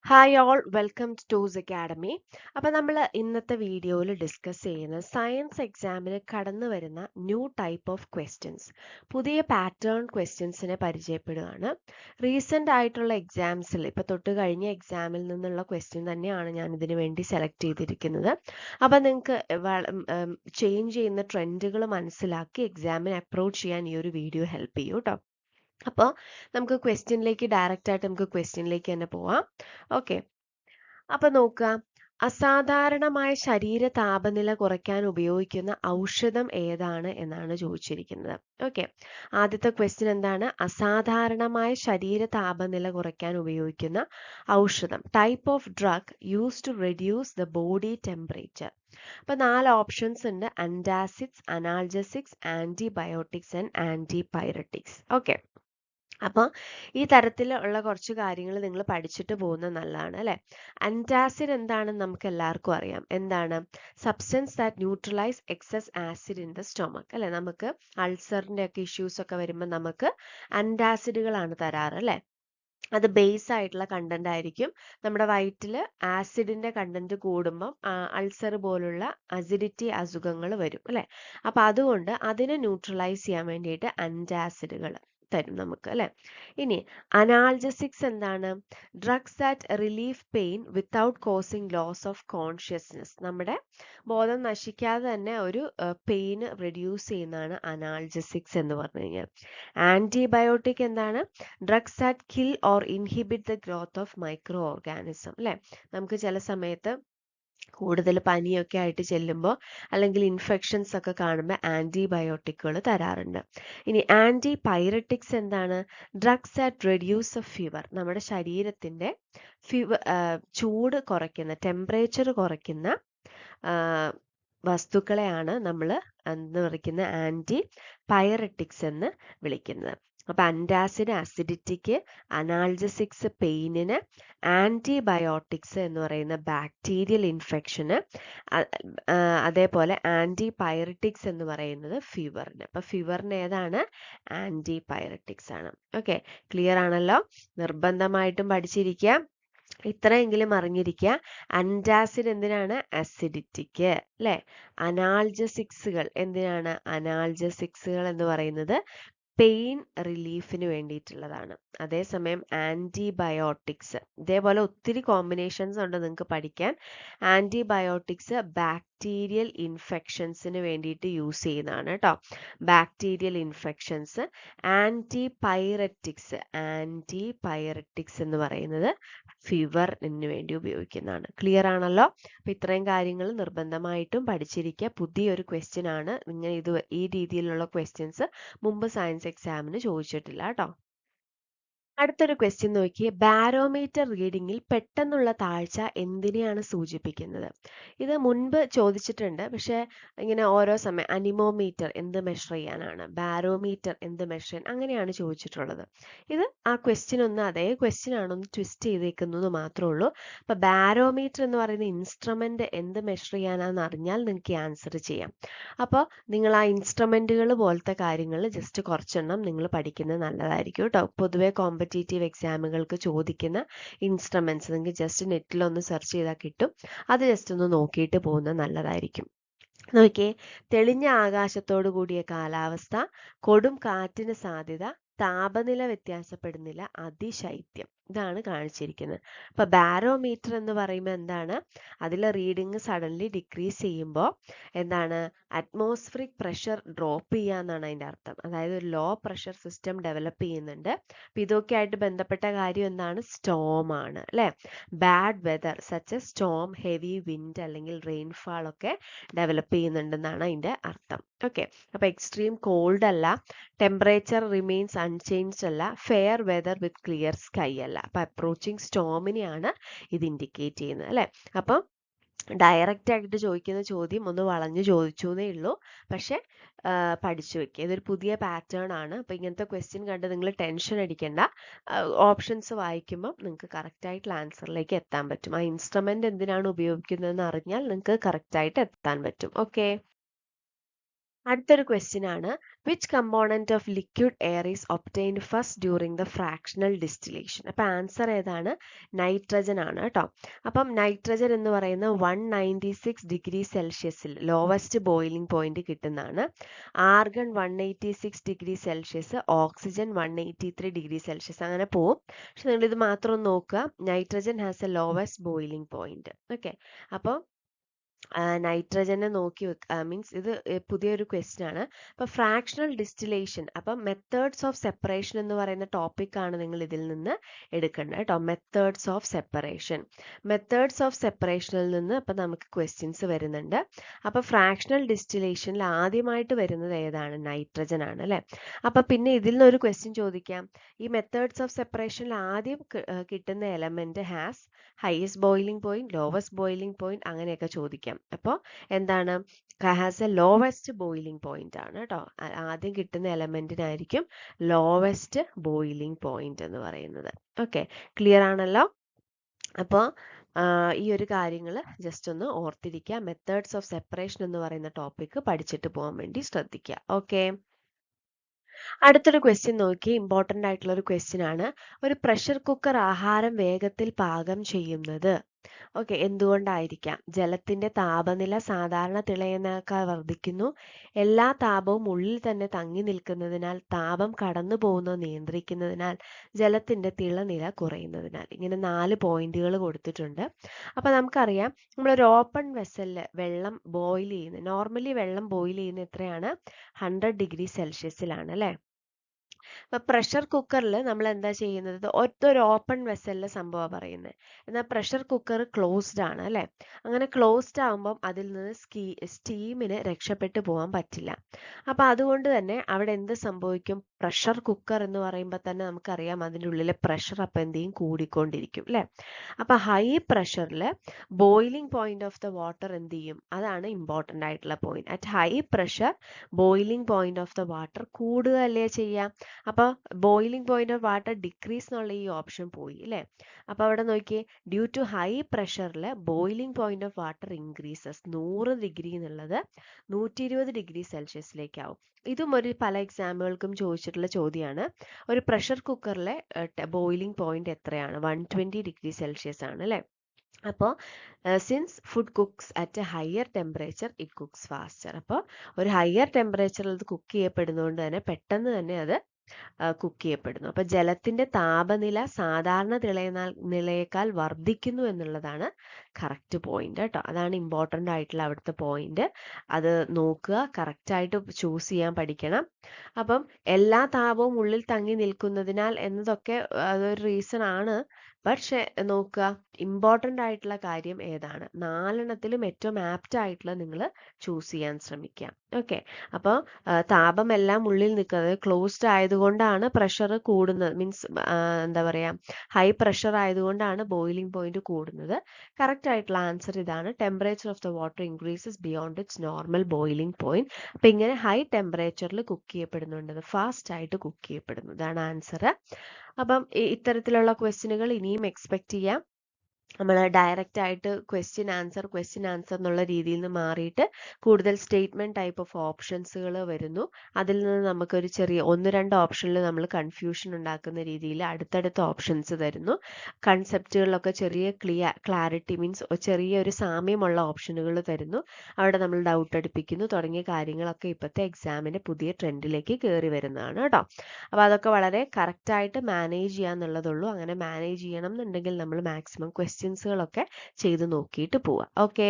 Hi all welcome to ടൂസ് academy. അപ്പോൾ നമ്മൾ ഇന്നത്തെ വീഡിയോയിൽ ഡിസ്കസ് ചെയ്യുന്നത് സയൻസ് എക്സാമിന് കടന്നു വരുന്ന ന്യൂ ടൈപ്പ് ഓഫ് ക്വസ്റ്റ്യൻസ്, പുതിയ പാറ്റേൺ ക്വസ്റ്റ്യൻസിനെ പരിചയപ്പെടുകയാണ്. റീസെൻ്റ് ആയിട്ടുള്ള എക്സാംസിൽ ഇപ്പോൾ തൊട്ട് കഴിഞ്ഞ എക്സാമിൽ നിന്നുള്ള ക്വസ്റ്റ്യൻ തന്നെയാണ് ഞാൻ ഇതിനു വേണ്ടി സെലക്ട് ചെയ്തിരിക്കുന്നത്. അപ്പോൾ നിങ്ങൾക്ക് ചേഞ്ച് ചെയ്യുന്ന ട്രെൻഡുകൾ മനസ്സിലാക്കി എക്സാമിന് അപ്രോച്ച് ചെയ്യാൻ ഈ ഒരു വീഡിയോ ഹെൽപ്പ് ചെയ്യും കേട്ടോ. അപ്പോൾ നമുക്ക് ക്വസ്റ്റ്യനിലേക്ക് ഡയറക്റ്റ് ആയിട്ട് നമുക്ക് ക്വസ്റ്റ്യനിലേക്ക് തന്നെ പോവാം. ഓക്കെ, അപ്പൊ നോക്കുക, അസാധാരണമായ ശരീര താപനില കുറയ്ക്കാൻ ഉപയോഗിക്കുന്ന ഔഷധം ഏതാണ് എന്നാണ് ചോദിച്ചിരിക്കുന്നത്. ഓക്കെ, ആദ്യത്തെ ക്വസ്റ്റ്യൻ എന്താണ്? അസാധാരണമായ ശരീര താപനില കുറയ്ക്കാൻ ഉപയോഗിക്കുന്ന ഔഷധം, type of drug use to reduce the body temperature. അപ്പൊ 4 ഓപ്ഷൻസ് ഉണ്ട്: antacids, analgesics, antibiotics and antipyretics. Okay, അപ്പോൾ ഈ തരത്തിലുള്ള കുറച്ച് കാര്യങ്ങൾ നിങ്ങൾ പഠിച്ചിട്ട് പോകുന്നത് നല്ലതാണ് അല്ലേ. അന്റാസിഡ് എന്താണെന്ന് നമുക്ക് എല്ലാവർക്കും അറിയാം. എന്താണ്? Substance that neutralise excess acid in the stomach അല്ലേ. നമുക്ക് അൾസറിന്റെ ഒക്കെ ഇഷ്യൂസ് ഒക്കെ വരുമ്പോൾ നമുക്ക് അന്റാസിഡുകളാണ് തരാറ് അല്ലേ. അത് ബേസ് ആയിട്ടുള്ള കണ്ടന്റ് ആയിരിക്കും. നമ്മുടെ വയറ്റിൽ ആസിഡിന്റെ കണ്ടന്റ് കൂടുമ്പം അൾസർ പോലുള്ള അസിഡിറ്റി അസുഖങ്ങൾ വരും അല്ലെ. അപ്പൊ അതുകൊണ്ട് അതിനെ ന്യൂട്രലൈസ് ചെയ്യാൻ വേണ്ടിയിട്ട് അന്റാസിഡുകൾ തരും നമുക്ക് അല്ലെ. ഇനി അനാൽജസിക്സ് എന്താണ്? Drugs that relief pain without causing loss of consciousness. നമ്മുടെ ബോധം നശിക്കാതെ തന്നെ ഒരു പെയിൻ റെഡ്യൂസ് ചെയ്യുന്നതാണ് അനാൽജസിക്സ് എന്ന് പറഞ്ഞു കഴിഞ്ഞാൽ. ആന്റിബയോട്ടിക് എന്താണ്? Drugs that kill or inhibit the growth of micro organism അല്ലെ. നമുക്ക് ചില സമയത്ത് കൂടുതൽ പനിയൊക്കെ ആയിട്ട് ചെല്ലുമ്പോൾ അല്ലെങ്കിൽ ഇൻഫെക്ഷൻസ് ഒക്കെ കാണുമ്പോൾ ആന്റിബയോട്ടിക്കുകൾ തരാറുണ്ട്. ഇനി ആന്റിപൈററ്റിക്സ് എന്താണ്? Drugs that reduce of fever. നമ്മുടെ ശരീരത്തിന്റെ ചൂട് കുറയ്ക്കുന്ന, ടെമ്പറേച്ചർ കുറയ്ക്കുന്ന വസ്തുക്കളെയാണ് നമ്മൾ എന്ന് വിളിക്കുന്ന ആന്റിപൈററ്റിക്സ് എന്ന് വിളിക്കുന്നത്. അപ്പൊ അന്റാസിഡ് അസിഡിറ്റിക്ക്, അനാൽജസിക്സ് പെയിനിന്, ആന്റിബയോട്ടിക്സ് എന്ന് പറയുന്ന ബാക്ടീരിയൽ ഇൻഫെക്ഷന്, അതേപോലെ ആന്റിപൈററ്റിക്സ് എന്ന് പറയുന്നത് ഫീവറിന്. അപ്പൊ ഫീവറിന് ഏതാണ്? ആന്റിപൈററ്റിക്സ് ആണ്. ഓക്കെ, ക്ലിയർ ആണല്ലോ? നിർബന്ധമായിട്ടും പഠിച്ചിരിക്കുക. ഇത്രയെങ്കിലും അറിഞ്ഞിരിക്കുക. അന്റാസിഡ് എന്തിനാണ്? അസിഡിറ്റിക്ക് അല്ലെ. അനാൽജസിക്സുകൾ എന്തിനാണ്? അനാൽജസിക്സുകൾ എന്ന് പറയുന്നത് പെയിൻ റിലീഫിന് വേണ്ടിയിട്ടുള്ളതാണ്. അതേസമയം ആന്റിബയോട്ടിക്സ്, ഇതേപോലെ ഒത്തിരി കോമ്പിനേഷൻസ് ഉണ്ട് നിങ്ങൾക്ക് പഠിക്കാൻ. ആന്റിബയോട്ടിക്സ് ബാക്ടീരിയൽ ഇൻഫെക്ഷൻസിന് വേണ്ടിയിട്ട് യൂസ് ചെയ്യുന്നതാണ് കേട്ടോ. Bacterial infections. ആന്റിപൈററ്റിക്സ് എന്ന് പറയുന്നത് ഫീവറിന് വേണ്ടി ഉപയോഗിക്കുന്നതാണ്. ക്ലിയർ ആണല്ലോ? അപ്പൊ ഇത്രയും കാര്യങ്ങൾ നിർബന്ധമായിട്ടും പഠിച്ചിരിക്കുക. പുതിയൊരു ക്വസ്റ്റ്യൻ ആണ്. ഇങ്ങനെ ഈ രീതിയിലുള്ള ക്വസ്റ്റ്യൻസ് മുമ്പ് സയൻസ് എക്സാമിന് ചോദിച്ചിട്ടില്ല കേട്ടോ. അടുത്തൊരു ക്വസ്റ്റ്യൻ നോക്കിയേ. ബാരോമീറ്റർ റീഡിങ്ങിൽ പെട്ടെന്നുള്ള താഴ്ച എന്തിനെയാണ് സൂചിപ്പിക്കുന്നത്? ഇത് മുൻപ് ചോദിച്ചിട്ടുണ്ട്, പക്ഷെ ഇങ്ങനെ ഓരോ സമയം അനിമോമീറ്റർ എന്ത് മെഷർ ചെയ്യാനാണ്, ബാരോമീറ്റർ എന്ത് മെഷർ ചെയ്യാൻ, അങ്ങനെയാണ് ചോദിച്ചിട്ടുള്ളത്. ഇത് ആ ക്വസ്റ്റ്യൻ ഒന്ന് അതേ ക്വസ്റ്റ്യൻ ആണൊന്ന് ട്വിസ്റ്റ് ചെയ്തേക്കുന്നത് മാത്രമേ ഉള്ളൂ. അപ്പൊ ബാരോമീറ്റർ എന്ന് പറയുന്ന ഇൻസ്ട്രുമെന്റ് എന്ത് മെഷർ ചെയ്യാനാന്ന് അറിഞ്ഞാൽ നിങ്ങൾക്ക് ആൻസർ ചെയ്യാം. അപ്പോൾ നിങ്ങൾ ആ ഇൻസ്ട്രുമെന്റുകൾ പോലത്തെ കാര്യങ്ങൾ ജസ്റ്റ് കുറച്ചെണ്ണം നിങ്ങൾ പഠിക്കുന്നത് നല്ലതായിരിക്കും കേട്ടോ. പൊതുവെ കോമ്പറ്റേറ്റീവ് എക്സാമുകൾക്ക് ചോദിക്കുന്ന ഇൻസ്ട്രുമെന്റ്സ് നിങ്ങൾക്ക് ജസ്റ്റ് നെറ്റിലൊന്ന് സെർച്ച് ചെയ്താൽ കിട്ടും. അത് ജസ്റ്റ് ഒന്ന് നോക്കിയിട്ട് പോകുന്നത് നല്ലതായിരിക്കും. നോക്കിയേ, തെളിഞ്ഞ ആകാശത്തോടു കൂടിയ കാലാവസ്ഥ, കൊടും കാറ്റിന് സാധ്യത, താപനില വ്യത്യാസപ്പെടുന്നില്ല, അതിശൈത്യം. ഇതാണ് കാണിച്ചിരിക്കുന്നത്. അപ്പൊ ബാരോമീറ്റർ എന്ന് പറയുമ്പോൾ എന്താണ്? അതിലെ റീഡിങ് സഡൻലി ഡിക്രീസ് ചെയ്യുമ്പോൾ എന്താണ്? അറ്റ്മോസ്ഫിയറിക് പ്രഷർ ഡ്രോപ്പ് ചെയ്യാന്നാണ് അതിന്റെ അർത്ഥം. അതായത് ഒരു ലോ പ്രഷർ സിസ്റ്റം ഡെവലപ്പ് ചെയ്യുന്നുണ്ട്. അപ്പൊ ഇതൊക്കെ ആയിട്ട് ബന്ധപ്പെട്ട കാര്യം എന്താണ്? സ്റ്റോം ആണ് അല്ലെ. Bad weather such a storm, heavy wind അല്ലെങ്കിൽ റെയിൻഫാൾ ഒക്കെ ഡെവലപ്പ് ചെയ്യുന്നുണ്ടെന്നാണ് അതിന്റെ അർത്ഥം. ഓക്കെ, അപ്പൊ എക്സ്ട്രീം കോൾഡ് അല്ല, ടെമ്പറേച്ചർ റിമെയിൻസ് അൺചേഞ്ച്ഡ് അല്ല, fair weather with clear sky അല്ല. അപ്പൊ അപ്രോച്ചിങ് സ്റ്റോമിനെയാണ് ഇത് ഇൻഡിക്കേറ്റ് ചെയ്യുന്നത് അല്ലെ. അപ്പം ഡയറക്റ്റ് ആയിട്ട് ചോദിക്കുന്ന ചോദ്യം ഒന്ന് വളഞ്ഞു ചോദിച്ചു എന്നേ ഉള്ളൂ, പക്ഷെ പഠിച്ചു വെക്കുക. ഇതൊരു പുതിയ പാറ്റേൺ ആണ്. അപ്പൊ ഇങ്ങനത്തെ ക്വസ്റ്റ്യൻ കണ്ട് നിങ്ങൾ ടെൻഷൻ അടിക്കേണ്ട. ഓപ്ഷൻസ് വായിക്കുമ്പോൾ നിങ്ങൾക്ക് കറക്റ്റ് ആയിട്ടുള്ള ആൻസറിലേക്ക് എത്താൻ പറ്റും. ആ ഇൻസ്ട്രുമെന്റ് എന്തിനാണ് ഉപയോഗിക്കുന്നതെന്ന് അറിഞ്ഞാൽ നിങ്ങൾക്ക് കറക്റ്റ് ആയിട്ട് എത്താൻ പറ്റും. ഓക്കെ. അടുത്തൊരു ക്വസ്റ്റ്യൻ ആണ്, which component of liquid air is obtained first during the fractional distillation. അപ്പൊ ആൻസർ ഏതാണ്? നൈട്രജൻ ആണ് കേട്ടോ. അപ്പം നൈട്രജൻ എന്ന് പറയുന്ന 196 ഡിഗ്രി സെൽഷ്യസിൽ ലോവസ്റ്റ് ബോയിലിംഗ് പോയിന്റ് കിട്ടുന്നതാണ്. Argon 186 degree Celsius, oxygen 183 degree Celsius, അങ്ങനെ പോവും. പക്ഷെ നിങ്ങൾ ഇത് മാത്രം നോക്കുക, nitrogen has A lowest boiling point. Okay, അപ്പോൾ നൈട്രജനെ നോക്കി വെക്കുക, മീൻസ് ഇത് പുതിയൊരു ക്വസ്റ്റ്യൻ ആണ്. അപ്പോൾ ഫ്രാക്ഷണൽ ഡിസ്റ്റിലേഷൻ, അപ്പം മെത്തേഡ്സ് ഓഫ് സെപ്പറേഷൻ എന്ന് പറയുന്ന ടോപ്പിക് ആണ് നിങ്ങൾ ഇതിൽ നിന്ന് എടുക്കേണ്ടത് കേട്ടോ. Methods of separation, methods of സെപ്പറേഷനിൽ നിന്ന് അപ്പം നമുക്ക് ക്വസ്റ്റ്യൻസ് വരുന്നുണ്ട്. അപ്പോൾ ഫ്രാക്ഷണൽ ഡിസ്റ്റിലേഷനിൽ ആദ്യമായിട്ട് വരുന്നത് ഏതാണ്? നൈട്രജൻ ആണ് അല്ലേ. അപ്പം പിന്നെ ഇതിൽ നിന്ന് ഒരു ക്വസ്റ്റ്യൻ ചോദിക്കാം, ഈ മെത്തേഡ്സ് ഓഫ് സെപ്പറേഷനിൽ ആദ്യം കിട്ടുന്ന element has highest boiling point, lowest boiling point, അങ്ങനെയൊക്കെ ചോദിക്കാം. അപ്പോൾ എന്താണ്? Has A lowest boiling point ആണ് കേട്ടോ. ആദ്യം കിട്ടുന്ന എലമെന്റിനായിരിക്കും ലോവസ്റ്റ് ബോയിലിംഗ് പോയിന്റ് എന്ന് പറയുന്നത്. ഓക്കെ, ക്ലിയർ ആണല്ലോ. അപ്പോൾ ഈ ഒരു കാര്യങ്ങൾ ജസ്റ്റ് ഒന്ന് ഓർത്തിരിക്കുക. മെത്തേഡ്സ് ഓഫ് സെപ്പറേഷൻ എന്ന് പറയുന്ന ടോപ്പിക് പഠിച്ചിട്ട് പോകാൻ വേണ്ടി ശ്രദ്ധിക്കുക. ഓക്കെ, അടുത്തൊരു ക്വസ്റ്റ്യൻ നോക്കി, ഇമ്പോർട്ടൻ്റ് ആയിട്ടുള്ള ഒരു ക്വസ്റ്റ്യൻ ആണ്. ഒരു പ്രഷർ കുക്കർ ആഹാരം വേഗത്തിൽ പാകം ചെയ്യുന്നത് ഓക്കെ എന്തുകൊണ്ടായിരിക്കാം? ജലത്തിന്റെ താപനില സാധാരണ തിളയുന്നതിനേക്കാൾ വർദ്ധിക്കുന്നു, എല്ലാ താപവും ഉള്ളിൽ തന്നെ തങ്ങി നിൽക്കുന്നതിനാൽ, താപം കടന്നു പോകുന്നത് നിയന്ത്രിക്കുന്നതിനാൽ, ജലത്തിന്റെ തിളനില കുറയുന്നതിനാൽ. ഇങ്ങനെ 4 പോയിന്റുകൾ കൊടുത്തിട്ടുണ്ട്. അപ്പൊ നമുക്കറിയാം, നമ്മളൊരു ഓപ്പൺ വെസലിൽ വെള്ളം ബോയിൽ ചെയ്യുന്നത്, നോർമലി വെള്ളം ബോയിൽ ചെയ്യുന്നത് എത്രയാണ്? 100 ഡിഗ്രി സെൽഷ്യസിലാണ് അല്ലേ. അപ്പൊ പ്രഷർ കുക്കറിൽ നമ്മൾ എന്താ ചെയ്യുന്നത്? ഒരു ഓപ്പൺ വെസലിലെ സംഭവം പറയുന്നത്. എന്നാൽ പ്രഷർ കുക്കർ ക്ലോസ്ഡ് ആണ് അല്ലെ. അങ്ങനെ ക്ലോസ്ഡ് ആകുമ്പം അതിൽ നിന്ന് സ്റ്റീമിന് രക്ഷപ്പെട്ടു പോകാൻ പറ്റില്ല. അപ്പൊ അതുകൊണ്ട് തന്നെ അവിടെ എന്ത് സംഭവിക്കും? പ്രഷർ കുക്കർ എന്ന് പറയുമ്പോൾ തന്നെ നമുക്കറിയാം അതിൻ്റെ ഉള്ളിലെ പ്രഷർ അപ്പം എന്ത് ചെയ്യും? കൂടിക്കൊണ്ടിരിക്കും അല്ലെ. അപ്പൊ ഹൈ പ്രഷറിൽ boiling point of the water എന്ത് ചെയ്യും? അതാണ് ഇമ്പോർട്ടൻ്റ് ആയിട്ടുള്ള point. At high pressure boiling point of the water കൂടുകയല്ലേ ചെയ്യാം. അപ്പോൾ boiling point of water decrease എന്നുള്ള ഈ ഓപ്ഷൻ പോയി അല്ലേ. അപ്പോൾ അവിടെ നോക്കിയേ, ഡ്യൂ ടു ഹൈ പ്രഷറിൽ boiling point of water increases. 100 degree എന്നുള്ളത് 120 ഡിഗ്രി സെൽഷ്യസിലേക്കാവും. ഇതും ഒരു പല എക്സാമുകൾക്കും ചോദിച്ചിട്ടുള്ള ചോദ്യമാണ്. ഒരു പ്രഷർ കുക്കറിലെ ബോയിലിംഗ് പോയിന്റ് എത്രയാണ്? 120 ഡിഗ്രി സെൽഷ്യസ് ആണ് അല്ലേ. അപ്പോൾ since food cooks at a higher temperature it cooks faster. അപ്പോൾ ഒരു ഹയർ ടെമ്പറേച്ചറിൽ അത് കുക്ക് ചെയ്യപ്പെടുന്നതുകൊണ്ട് തന്നെ പെട്ടെന്ന് തന്നെ അത് കുക്ക് ചെയ്യപ്പെടുന്നു. അപ്പൊ ജലത്തിന്റെ താപനില സാധാരണ നിലയേക്കാൾ വർദ്ധിക്കുന്നു എന്നുള്ളതാണ് കറക്റ്റ് പോയിന്റ് കേട്ടോ. അതാണ് ഇമ്പോർട്ടൻ്റ് ആയിട്ടുള്ള അവിടുത്തെ പോയിന്റ്. അത് നോക്കുക, കറക്റ്റ് ആയിട്ട് ചൂസ് ചെയ്യാൻ പഠിക്കണം. അപ്പം എല്ലാ താപവും ഉള്ളിൽ തങ്ങി നിൽക്കുന്നതിനാൽ എന്നതൊക്കെ അതൊരു റീസൺ ആണ്. പക്ഷെ നോക്കുക, ഇമ്പോർട്ടൻ്റ് ആയിട്ടുള്ള കാര്യം ഏതാണ്? 4എണ്ണത്തിലും ഏറ്റവും ആപ്റ്റ് ആയിട്ടുള്ള നിങ്ങൾ ചൂസ് ചെയ്യാൻ ശ്രമിക്കാം. ഓക്കെ, അപ്പോൾ താപം എല്ലാം ഉള്ളിൽ നിൽക്കുന്നത് ക്ലോസ്ഡ് ആയതുകൊണ്ടാണ് പ്രഷർ കൂടുന്നത്. മീൻസ് എന്താ പറയുക, ഹൈ പ്രഷർ ആയതുകൊണ്ടാണ് ബോയിലിംഗ് പോയിന്റ് കൂടുന്നത്. കറക്റ്റ് ആയിട്ടുള്ള ആൻസർ ഇതാണ്. Temperature of the water increases beyond it's normal boiling point. അപ്പം ഇങ്ങനെ ഹൈ ടെമ്പറേച്ചറിൽ കുക്ക് ചെയ്യപ്പെടുന്നുണ്ട്, ഫാസ്റ്റ് ആയിട്ട് കുക്ക് ചെയ്യപ്പെടുന്നു. ഇതാണ് ആൻസർ. അപ്പം ഇത്തരത്തിലുള്ള ക്വസ്റ്റ്യനുകൾ ഇനിയും എക്സ്പെക്ട് ചെയ്യാം. നമ്മൾ ഡയറക്റ്റ് ആയിട്ട് ക്വസ്റ്റ്യൻ ആൻസർ എന്നുള്ള രീതിയിൽ നിന്ന് മാറിയിട്ട് കൂടുതൽ സ്റ്റേറ്റ്മെന്റ് ടൈപ്പ് ഓഫ് ഓപ്ഷൻസുകൾ വരുന്നു. അതിൽ നിന്ന് നമുക്കൊരു ചെറിയ 1-2 ഓപ്ഷനിൽ നമ്മൾ കൺഫ്യൂഷൻ ഉണ്ടാക്കുന്ന രീതിയിൽ അടുത്തടുത്ത ഓപ്ഷൻസ് തരുന്നു. കൺസെപ്റ്റുകളിലൊക്കെ ചെറിയ ക്ലാരിറ്റി മീൻസ് ചെറിയൊരു സാമ്യമുള്ള ഓപ്ഷനുകൾ തരുന്നു. അവിടെ നമ്മൾ ഡൗട്ട് അടുപ്പിക്കുന്നു തുടങ്ങിയ കാര്യങ്ങളൊക്കെ ഇപ്പോഴത്തെ എക്സാമിന്റെ പുതിയ ട്രെൻഡിലേക്ക് കയറി വരുന്നതാണ് കേട്ടോ. അപ്പോൾ അതൊക്കെ വളരെ കറക്റ്റായിട്ട് മാനേജ് ചെയ്യാന്നുള്ളതുള്ളൂ. അങ്ങനെ മാനേജ് ചെയ്യണം എന്നുണ്ടെങ്കിൽ നമ്മൾ മാക്സിമം ക്വസ്റ്റ്യൻസുകളൊക്കെ ചെയ്ത് നോക്കിയിട്ട് പോവാം. ഓക്കെ,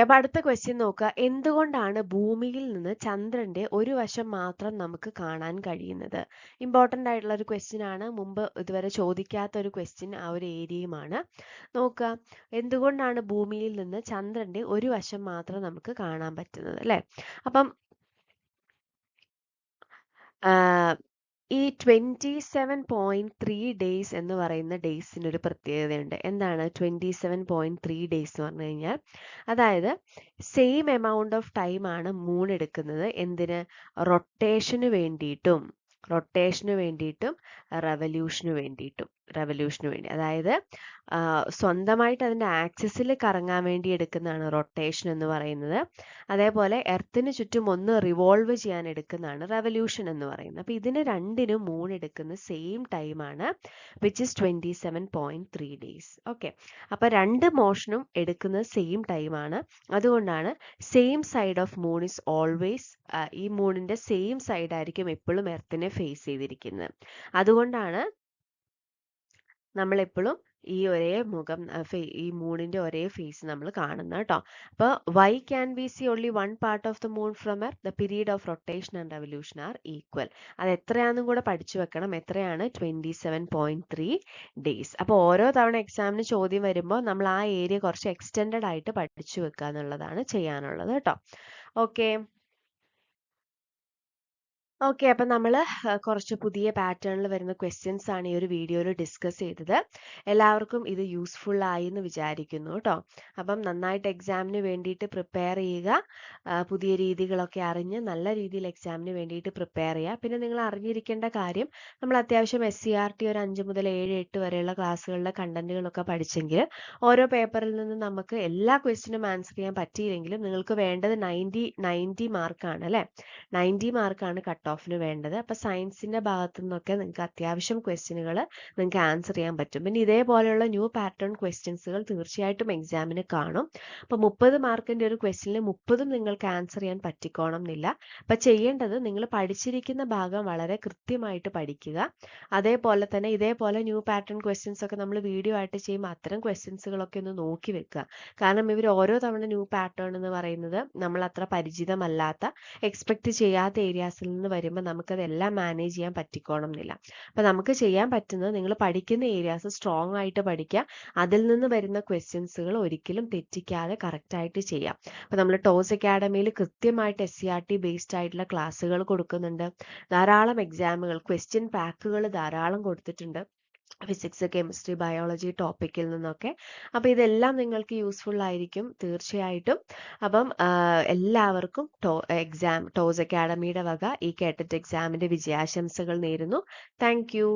അപ്പൊ അടുത്ത ക്വസ്റ്റ്യൻ നോക്കുക. എന്തുകൊണ്ടാണ് ഭൂമിയിൽ നിന്ന് ചന്ദ്രന്റെ ഒരു വശം മാത്രം നമുക്ക് കാണാൻ കഴിയുന്നത്? ഇമ്പോർട്ടൻ്റ് ആയിട്ടുള്ള ഒരു ക്വസ്റ്റ്യൻ ആണ്. മുമ്പ് ഇതുവരെ ചോദിക്കാത്ത ഒരു ക്വസ്റ്റ്യൻ ആ ഒരു ഏരിയയുമാണ്. നോക്കുക, എന്തുകൊണ്ടാണ് ഭൂമിയിൽ നിന്ന് ചന്ദ്രന്റെ ഒരു വശം മാത്രം നമുക്ക് കാണാൻ പറ്റുന്നത് അല്ലെ. അപ്പം ഈ 27.3 ഡേയ്സ് എന്ന് പറയുന്ന ഡേയ്സിന് ഒരു പ്രത്യേകതയുണ്ട്. എന്താണ് 27.3 ഡേയ്സ് എന്ന് പറഞ്ഞു കഴിഞ്ഞാൽ? അതായത് സെയിം എമൗണ്ട് ഓഫ് ടൈം ആണ് മൂൺ എടുക്കുന്നത്. എന്തിന്? റൊട്ടേഷന് വേണ്ടിയിട്ടും റെവല്യൂഷന് വേണ്ടിയിട്ടും. റെവല്യൂഷന് വേണ്ടി. അതായത് സ്വന്തമായിട്ട് അതിൻ്റെ ആക്സിസിൽ കറങ്ങാൻ വേണ്ടി എടുക്കുന്നതാണ് റൊട്ടേഷൻ എന്ന് പറയുന്നത്. അതേപോലെ എർത്തിന് ചുറ്റും ഒന്ന് റിവോൾവ് ചെയ്യാൻ എടുക്കുന്നതാണ് റെവല്യൂഷൻ എന്ന് പറയുന്നത്. അപ്പോൾ ഇതിന് രണ്ടിനും മൂൺ എടുക്കുന്ന സെയിം ടൈമാണ്, വിച്ച് ഇസ് 27.3 days. ഓക്കെ, അപ്പോൾ രണ്ട് മോഷനും എടുക്കുന്നത് സെയിം ടൈമാണ്. അതുകൊണ്ടാണ് same side of moon is always, ഈ മൂണിൻ്റെ സെയിം സൈഡ് ആയിരിക്കും എപ്പോഴും എർത്തിനെ ഫേസ് ചെയ്തിരിക്കുന്നത്. അതുകൊണ്ടാണ് നമ്മളെപ്പോഴും ഈ ഒരേ മുഖം, ഈ മൂണിന്റെ ഒരേ ഫേസ് നമ്മൾ കാണുന്നത് കേട്ടോ. അപ്പോൾ why can we see only one part of the moon from earth? The period of rotation and revolution are equal. അത് എത്രയാണെന്നും കൂടെ പഠിച്ചു വെക്കണം. എത്രയാണ്? 27.3 days. അപ്പോൾ ഓരോ തവണ എക്സാമിന് ചോദ്യം വരുമ്പോൾ നമ്മൾ ആ ഏരിയ കുറച്ച് എക്സ്റ്റെൻഡഡ് ആയിട്ട് പഠിച്ചു വെക്കുക എന്നുള്ളതാണ് ചെയ്യാനുള്ളത് കേട്ടോ. ഓക്കെ, ഓക്കെ, അപ്പം നമ്മൾ കുറച്ച് പുതിയ പാറ്റേണിൽ വരുന്ന ക്വസ്റ്റ്യൻസ് ആണ് ഈ ഒരു വീഡിയോയിൽ ഡിസ്കസ് ചെയ്തത്. എല്ലാവർക്കും ഇത് യൂസ്ഫുൾ ആയി എന്ന് വിചാരിക്കുന്നു കേട്ടോ. അപ്പം നന്നായിട്ട് എക്സാമിന് വേണ്ടിയിട്ട് പ്രിപ്പയർ ചെയ്യുക. പുതിയ രീതികളൊക്കെ അറിഞ്ഞ് നല്ല രീതിയിൽ എക്സാമിന് വേണ്ടിയിട്ട് പ്രിപ്പയർ ചെയ്യുക. പിന്നെ നിങ്ങൾ അറിഞ്ഞിരിക്കേണ്ട കാര്യം, നമ്മൾ അത്യാവശ്യം SCERT ഒരു 5 മുതൽ 7, 8 വരെയുള്ള ക്ലാസ്സുകളിലെ കണ്ടന്റുകളൊക്കെ പഠിച്ചെങ്കിൽ ഓരോ പേപ്പറിൽ നിന്ന് നമുക്ക് എല്ലാ ക്വസ്റ്റിനും ആൻസർ ചെയ്യാൻ പറ്റിയില്ലെങ്കിലും നിങ്ങൾക്ക് വേണ്ടത് 90 മാർക്കാണ് അല്ലേ? 90 മാർക്കാണ് കട്ട് ഓഫിന് വേണ്ടത്. അപ്പോൾ സയൻസിൻ്റെ ഭാഗത്തു നിന്നൊക്കെ നിങ്ങൾക്ക് അത്യാവശ്യം ക്വസ്റ്റ്യനുകൾ നിങ്ങൾക്ക് ആൻസർ ചെയ്യാൻ പറ്റും. പിന്നെ ഇതേപോലെയുള്ള ന്യൂ പാറ്റേൺ ക്വസ്റ്റ്യൻസുകൾ തീർച്ചയായിട്ടും എക്സാമിന് കാണും. അപ്പോൾ 30 മാർക്കിൻ്റെ ഒരു ക്വസ്റ്റ്യനിൽ 30ഉം നിങ്ങൾക്ക് ആൻസർ ചെയ്യാൻ പറ്റിക്കോണം എന്നില്ല. അപ്പോൾ ചെയ്യേണ്ടത്, നിങ്ങൾ പഠിച്ചിരിക്കുന്ന ഭാഗം വളരെ കൃത്യമായിട്ട് പഠിക്കുക. അതേപോലെ തന്നെ ഇതേപോലെ ന്യൂ പാറ്റേൺ ക്വസ്റ്റ്യൻസ് ഒക്കെ നമ്മൾ വീഡിയോ ആയിട്ട് ചെയ്യുമ്പോൾ അത്തരം ക്വസ്റ്റ്യൻസുകളൊക്കെ ഒന്ന് നോക്കി വെക്കുക. കാരണം ഇവർ ഓരോ തവണ ന്യൂ പാറ്റേൺ എന്ന് പറയുന്നത് നമ്മൾ അത്ര പരിചിതമല്ലാത്ത, എക്സ്പെക്ട് ചെയ്യാത്ത ഏരിയാസിൽ നിന്ന് വരുമ്പോൾ നമുക്കതെല്ലാം മാനേജ് ചെയ്യാൻ പറ്റിക്കോണം എന്നില്ല. അപ്പോൾ നമുക്ക് ചെയ്യാൻ പറ്റുന്നത്, നിങ്ങൾ പഠിക്കുന്ന ഏരിയാസ് സ്ട്രോങ് ആയിട്ട് പഠിക്കുക. അതിൽ നിന്ന് വരുന്ന ക്വസ്റ്റ്യൻസുകൾ ഒരിക്കലും തെറ്റിക്കാതെ കറക്റ്റായിട്ട് ചെയ്യാം. അപ്പോൾ നമ്മൾ ടോസ് അക്കാഡമിയിൽ കൃത്യമായിട്ട് SCERT ബേസ്ഡ് ആയിട്ടുള്ള ക്ലാസ്സുകൾ കൊടുക്കുന്നുണ്ട്. ധാരാളം എക്സാമുകൾ, ക്വസ്റ്റ്യൻ പാക്കുകൾ ധാരാളം കൊടുത്തിട്ടുണ്ട്, ഫിസിക്സ്, കെമിസ്ട്രി, ബയോളജി ടോപ്പിക്കിൽ നിന്നൊക്കെ. അപ്പോൾ ഇതെല്ലാം നിങ്ങൾക്ക് യൂസ്ഫുൾ ആയിരിക്കും തീർച്ചയായിട്ടും. അപ്പം എല്ലാവർക്കും ടോസ് അക്കാഡമിയുടെ വക ഈ കേട്ടറ്റ് എക്സാമിൻ്റെ വിജയാശംസകൾ നേരുന്നു. Thank you.